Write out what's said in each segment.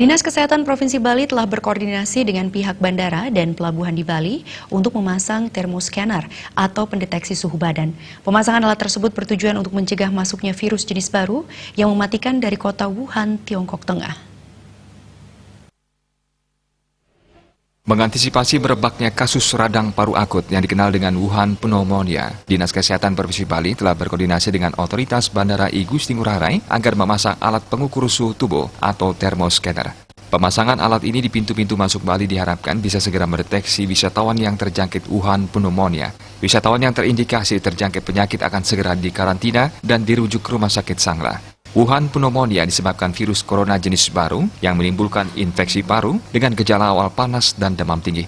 Dinas Kesehatan Provinsi Bali telah berkoordinasi dengan pihak bandara dan pelabuhan di Bali untuk memasang thermoscanner atau pendeteksi suhu badan. Pemasangan alat tersebut bertujuan untuk mencegah masuknya virus jenis baru yang mematikan dari kota Wuhan, Tiongkok Tengah. Mengantisipasi merebaknya kasus radang paru akut yang dikenal dengan Wuhan pneumonia, Dinas Kesehatan Provinsi Bali telah berkoordinasi dengan otoritas Bandara I Gusti Ngurah Rai agar memasang alat pengukur suhu tubuh atau thermoscanner. Pemasangan alat ini di pintu-pintu masuk Bali diharapkan bisa segera mendeteksi wisatawan yang terjangkit Wuhan pneumonia. Wisatawan yang terindikasi terjangkit penyakit akan segera dikarantina dan dirujuk ke Rumah Sakit Sangla. Wuhan pneumonia disebabkan virus corona jenis baru yang menimbulkan infeksi paru dengan gejala awal panas dan demam tinggi.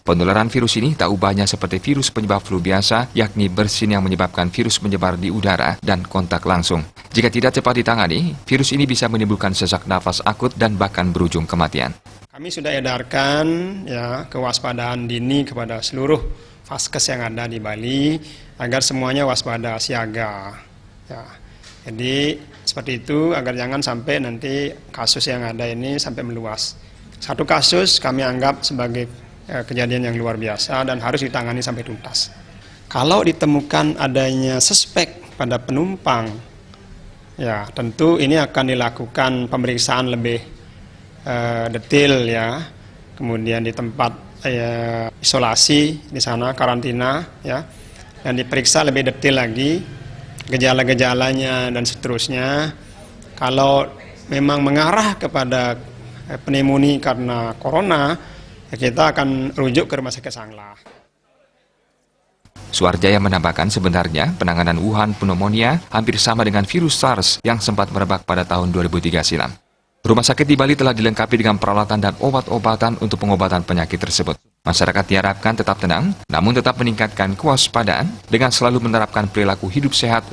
Penularan virus ini tak ubahnya seperti virus penyebab flu biasa, yakni bersin yang menyebabkan virus menyebar di udara dan kontak langsung. Jika tidak cepat ditangani, virus ini bisa menimbulkan sesak nafas akut dan bahkan berujung kematian. Kami sudah edarkan kewaspadaan dini kepada seluruh vaskes yang ada di Bali agar semuanya waspada siaga. Jadi seperti itu agar jangan sampai nanti kasus yang ada ini sampai meluas. Satu kasus kami anggap sebagai kejadian yang luar biasa dan harus ditangani sampai tuntas. Kalau ditemukan adanya suspek pada penumpang, ya tentu ini akan dilakukan pemeriksaan lebih detail ya. Kemudian di tempat isolasi di sana karantina ya, dan diperiksa lebih detail lagi gejala-gejalanya dan seterusnya. Kalau memang mengarah kepada pneumonia karena corona, ya kita akan rujuk ke Rumah Sakit Sangla. Suarjaya menambahkan sebenarnya penanganan Wuhan pneumonia hampir sama dengan virus SARS yang sempat merebak pada tahun 2003 silam. Rumah sakit di Bali telah dilengkapi dengan peralatan dan obat-obatan untuk pengobatan penyakit tersebut. Masyarakat diharapkan tetap tenang, namun tetap meningkatkan kewaspadaan dengan selalu menerapkan perilaku hidup sehat